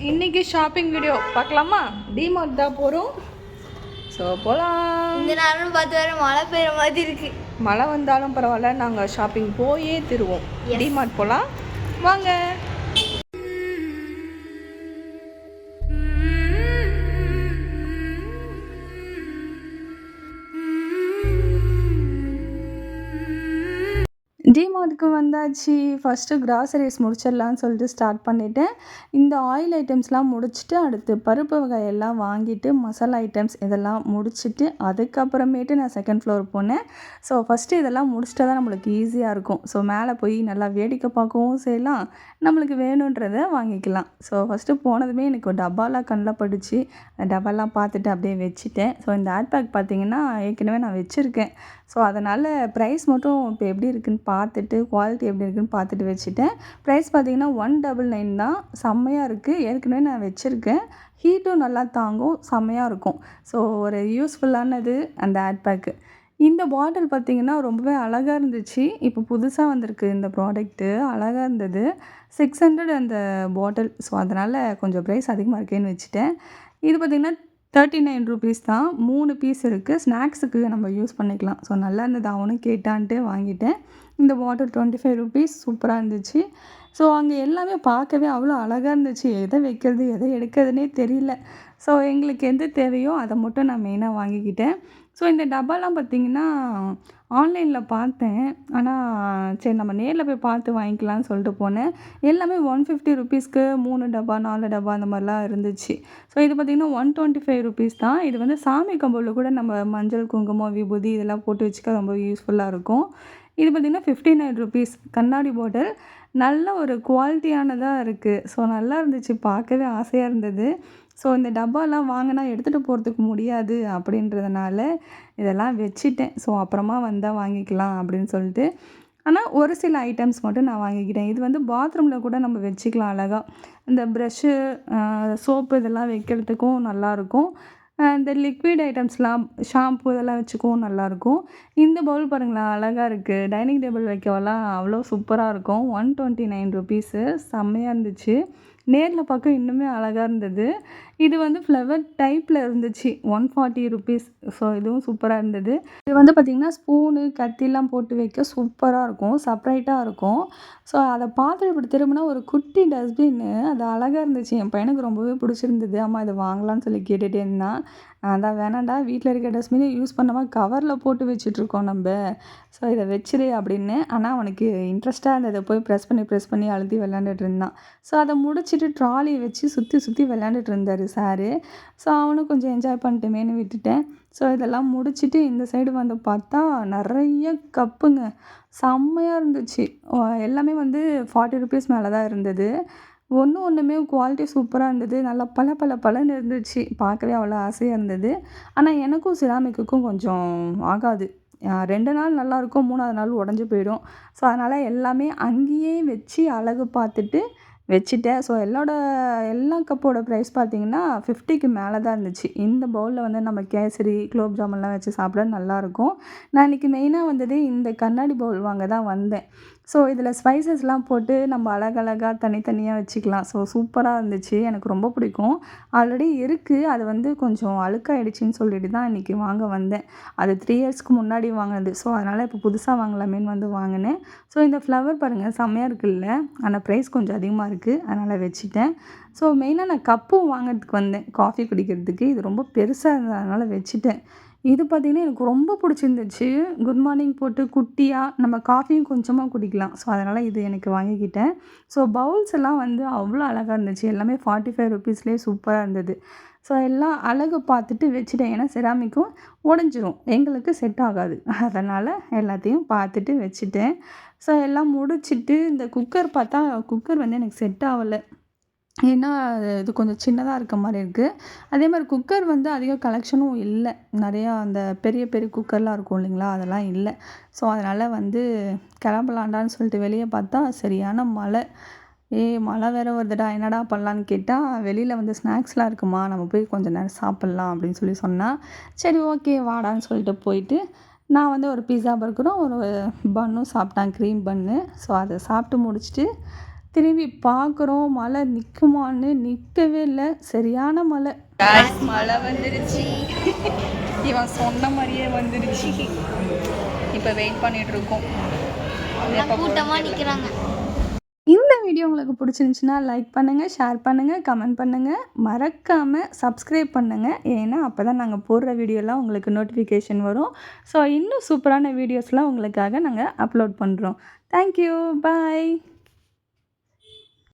இன்னைக்கு shopping video பார்க்கலாமா? DMart தான் போகிறோம். ஸோ போகலாம். இந்த நேரம் பார்த்து வேறு மழை பெய்கிற மாதிரி இருக்கு. மழை வந்தாலும் பரவாயில்ல, நாங்கள் ஷாப்பிங் போயே திருவோம். டிமார்ட் போகலாம் வாங்க. டிமார்ட்டுக்கு வந்தாச்சு. ஃபஸ்ட்டு கிராசரிஸ் முடிச்சிடலான்னு சொல்லிட்டு ஸ்டார்ட் பண்ணிவிட்டேன். இந்த ஆயில் ஐட்டம்ஸ்லாம் முடிச்சுட்டு அடுத்து பருப்பு வகையெல்லாம் வாங்கிட்டு மசாலா ஐட்டம்ஸ் இதெல்லாம் முடிச்சுட்டு அதுக்கப்புறமேட்டு நான் செகண்ட் ஃப்ளோர் போனேன். ஸோ ஃபஸ்ட்டு இதெல்லாம் முடிச்சிட்டா தான் நம்மளுக்கு ஈஸியாக இருக்கும். ஸோ மேலே போய் நல்லா வேடிக்கை பார்க்கவும் செய்யலாம், நம்மளுக்கு வேணுன்றதை வாங்கிக்கலாம். ஸோ ஃபஸ்ட்டு போனதுமே எனக்கு ஒரு டப்பாலாம் கண்ணில் பட்டுச்சு. அந்த டப்பாலாம் பார்த்துட்டு அப்படியே வச்சுட்டேன். ஸோ இந்த ஹேட் பேக் பார்த்திங்கன்னா ஏற்கனவே நான் வச்சுருக்கேன். ஸோ அதனால் ப்ரைஸ் மட்டும் இப்போ எப்படி இருக்குதுன்னு பார்த்துட்டு குவாலிட்டி எப்படி இருக்குதுன்னு பார்த்துட்டு வச்சுட்டேன். ப்ரைஸ் பார்த்திங்கன்னா 199 தான். செம்மையாக இருக்குது. ஏற்கனவே நான் வச்சுருக்கேன். ஹீட்டும் நல்லா தாங்கும், செம்மையாக இருக்கும். ஸோ ஒரு யூஸ்ஃபுல்லானது அந்த ஹேட் பேக்கு. இந்த பாட்டில் பார்த்திங்கன்னா ரொம்பவே அழகாக இருந்துச்சு. இப்போ புதுசாக வந்திருக்கு இந்த ப்ராடக்ட்டு, அழகாக இருந்தது. 600 அந்த பாட்டில். ஸோ அதனால் கொஞ்சம் ப்ரைஸ் அதிகமாக இருக்கேன்னு வச்சுட்டேன். இது பார்த்திங்கன்னா 39 ருபீஸ் தான். 3 பீஸ் இருக்குது. ஸ்நாக்ஸுக்கு நம்ம யூஸ் பண்ணிக்கலாம். ஸோ நல்லா இருந்தது, அவனும் கேட்டான்ட்டு வாங்கிட்டேன். இந்த பாட்டில் 25 ருபீஸ். சூப்பராக இருந்துச்சு. ஸோ அங்கே எல்லாமே பார்க்கவே அவ்வளோ அழகாக இருந்துச்சு. எதை வைக்கிறது எதை எடுக்கிறதுனே தெரியல. ஸோ எங்களுக்கு எது தேவையோ அதை மட்டும் நான் மெயினாக வாங்கிக்கிட்டேன். ஸோ இந்த டப்பாலாம் பார்த்திங்கன்னா ஆன்லைனில் பார்த்தேன். ஆனால் சரி நம்ம நேரில் போய் பார்த்து வாங்கிக்கலாம்னு சொல்லிட்டு போனேன். எல்லாமே 150 ருபீஸ்க்கு 3 டப்பா 4 டப்பா அந்த மாதிரிலாம் இருந்துச்சு. ஸோ இது பார்த்திங்கன்னா 125 ருபீஸ் தான். இது வந்து சாமி கம்போவில் கூட நம்ம மஞ்சள் குங்குமம் விபூதி இதெல்லாம் போட்டு வச்சுக்க ரொம்ப யூஸ்ஃபுல்லாக இருக்கும். இது பார்த்திங்கன்னா 59 ருபீஸ். கண்ணாடி பாட்டில் நல்ல ஒரு குவாலிட்டியானதாக இருக்குது. ஸோ நல்லா இருந்துச்சு, பார்க்கவே ஆசையாக இருந்தது. ஸோ இந்த டப்பாலாம் வாங்கினா எடுத்துகிட்டு போகிறதுக்கு முடியாது அப்படின்றதுனால இதெல்லாம் வச்சுட்டேன். ஸோ அப்புறமா வந்தால் வாங்கிக்கலாம் அப்படின்னு சொல்லிட்டு. ஆனால் ஒரு சில ஐட்டம்ஸ் மட்டும் நான் வாங்கிக்கிட்டேன். இது வந்து பாத்ரூமில் கூட நம்ம வச்சுக்கலாம் அழகாக. இந்த ப்ரஷ்ஷு சோப்பு இதெல்லாம் வைக்கிறதுக்கும் நல்லாயிருக்கும். இந்த லிக்விட் ஐட்டம்ஸ்லாம் ஷாம்பு இதெல்லாம் வச்சுக்கவும் நல்லாயிருக்கும். இந்த பவுல் பாருங்களேன், அழகாக இருக்குது. டைனிங் டேபிள் வைக்கவெல்லாம் அவ்வளோ சூப்பராக இருக்கும். 129 ருபீஸு. செம்மையாக இருந்துச்சு. நேரில் பார்க்க இன்னுமே அழகாக இருந்தது. இது வந்து ஃப்ளவர் டைப்பில் இருந்துச்சு. 140 ருபீஸ். ஸோ இதுவும் சூப்பராக இருந்தது. இது வந்து பார்த்திங்கன்னா ஸ்பூனு கத்திலாம் போட்டு வைக்க சூப்பராக இருக்கும், செப்ரேட்டாக இருக்கும். ஸோ அதை பார்த்துட்டு இப்படி திரும்பினா ஒரு குட்டி டஸ்ட்பின்னு, அது அழகாக இருந்துச்சு. என் பையனுக்கு ரொம்பவே பிடிச்சிருந்தது. அம்மா இதை வாங்கலான்னு சொல்லி கேட்டுகிட்டே இருந்தான். அதான் வேணாண்டா, வீட்டில் இருக்க டஸ்ட்பினே யூஸ் பண்ணாமல் கவரில் போட்டு வச்சிட்ருக்கோம் நம்ம. ஸோ இதை வச்சிரு அப்படின்னு. ஆனால் அவனுக்கு இன்ட்ரெஸ்ட்டாக இருந்ததை போய் ப்ரெஸ் பண்ணி அழுத்தி விளையாண்டுட்டு இருந்தான். ஸோ அதை முடிச்சுட்டு ட்ராலியை வச்சு சுற்றி விளையாண்டுட்டு இருந்தார் சாரு. ஸோ அவனும் கொஞ்சம் என்ஜாய் பண்ணிட்டுமேன்னு விட்டுட்டேன். ஸோ இதெல்லாம் முடிச்சுட்டு இந்த சைடு வந்து பார்த்தா நிறைய கப்புங்க, செம்மையாக இருந்துச்சு. எல்லாமே வந்து 40 ருபீஸ் மேலே தான் இருந்தது. ஒன்றுமே குவாலிட்டி சூப்பராக இருந்தது. நல்லா பலன்னு இருந்துச்சு. பார்க்கவே அவ்வளோ ஆசையாக இருந்தது. ஆனால் எனக்கும் சிராமிக்குக்கும் கொஞ்சம் ஆகாது. 2 நாள் நல்லாயிருக்கும், 3ஆவது நாள் உடஞ்சி போயிடும். ஸோ அதனால் எல்லாமே அங்கேயே வச்சு அழகு பார்த்துட்டு வச்சுட்டேன். ஸோ எல்லா கப்போட ப்ரைஸ் பார்த்திங்கன்னா 50க்கு மேலே தான் இருந்துச்சு. இந்த பவுலில் வந்து நம்ம கேசரி குலோப் ஜாமுன்லாம் வச்சு சாப்பிட நல்லாயிருக்கும். நான் இன்றைக்கி மெயினாக வந்தது இந்த கண்ணாடி பவுல் வாங்க தான் வந்தேன். ஸோ இதில் ஸ்பைசஸ்லாம் போட்டு நம்ம அழகழகாக தனித்தனியாக வச்சுக்கலாம். ஸோ சூப்பராக இருந்துச்சு, எனக்கு ரொம்ப பிடிக்கும். ஆல்ரெடி இருக்குது, அது வந்து கொஞ்சம் அழுக்காயிடுச்சின்னு சொல்லிட்டு தான் இன்றைக்கி வாங்க வந்தேன். அது 3 இயர்ஸ்க்கு முன்னாடி வாங்கினது. ஸோ அதனால் இப்போ புதுசாக வாங்கலாமேன்னு வந்து வாங்கினேன். ஸோ இந்த ஃப்ளவர் பாருங்கள், செம்மையாக இருக்குல்ல. ஆனால் ப்ரைஸ் கொஞ்சம் அதிகமாக இருக்குது, அதனால் வச்சுட்டேன். ஸோ மெயினாக நான் கப்பும் வாங்கிறதுக்கு வந்தேன், காஃபி குடிக்கிறதுக்கு. இது ரொம்ப பெருசாக இருந்தது, அதனால் வச்சுட்டேன். இது பார்த்திங்கன்னா எனக்கு ரொம்ப பிடிச்சிருந்துச்சு. குட் மார்னிங் போட்டு குட்டியாக நம்ம காஃபியும் கொஞ்சமாக குடிக்கலாம். ஸோ அதனால் இது எனக்கு வாங்கிக்கிட்டேன். ஸோ பவுல்ஸ் எல்லாம் வந்து அவ்வளோ அழகாக இருந்துச்சு. எல்லாமே 45 ருபீஸ்லேயே சூப்பராக இருந்தது. ஸோ எல்லாம் அழகு பார்த்துட்டு வச்சுட்டேன். ஏன்னா செராமிக்கும் உடஞ்சிரும், எங்களுக்கு செட் ஆகாது. அதனால் எல்லாத்தையும் பார்த்துட்டு வச்சுட்டேன். ஸோ எல்லாம் முடிச்சுட்டு இந்த குக்கர் பார்த்தா குக்கர் வந்து எனக்கு செட் ஆகலை. ஏன்னா இது கொஞ்சம் சின்னதாக இருக்க மாதிரி இருக்குது. அதே மாதிரி குக்கர் வந்து அதிக கலெக்ஷனும் இல்லை. நிறையா அந்த பெரிய குக்கர்லாம் இருக்கும் இல்லைங்களா, அதெல்லாம் இல்லை. ஸோ அதனால் வந்து கிளம்பலாண்டான்னு சொல்லிட்டு வெளியே பார்த்தா சரியான மழை. மழை வேறு வருதுடா, என்னடா பண்ணலான்னு கேட்டால் வெளியில் வந்து ஸ்நாக்ஸ்லாம் இருக்குமா, நம்ம போய் கொஞ்சம் நேரம் சாப்பிட்லாம் அப்படின்னு சொன்னால் சரி ஓகே வாடான்னு சொல்லிட்டு போயிட்டு நான் வந்து ஒரு பீஸா பர்கரும் ஒரு பன்னும் சாப்பிட்டேன், க்ரீம் பன்னு. ஸோ அதை சாப்பிட்டு முடிச்சுட்டு திரும்பி பார்க்குறோம் மழை நிற்குமான்னு, நிற்கவே இல்லை, சரியான மழை. மழை வந்துடுச்சு. இவன் சொன்ன மாதிரியே வந்துடுச்சு. இப்போ வெயிட் பண்ணிட்டு இருக்கோம். கூட்டமாக நிற்கிறாங்க. இந்த வீடியோ உங்களுக்கு பிடிச்சிருந்துச்சுன்னா லைக் பண்ணுங்கள், ஷேர் பண்ணுங்கள், கமெண்ட் பண்ணுங்கள், மறக்காமல் சப்ஸ்கிரைப் பண்ணுங்கள். ஏன்னா அப்போ தான் நாங்கள் போடுற வீடியோலாம் உங்களுக்கு நோட்டிஃபிகேஷன் வரும். ஸோ இன்னும் சூப்பரான வீடியோஸ்லாம் உங்களுக்காக நாங்கள் அப்லோட் பண்ணுறோம். தேங்க்யூ, பாய்.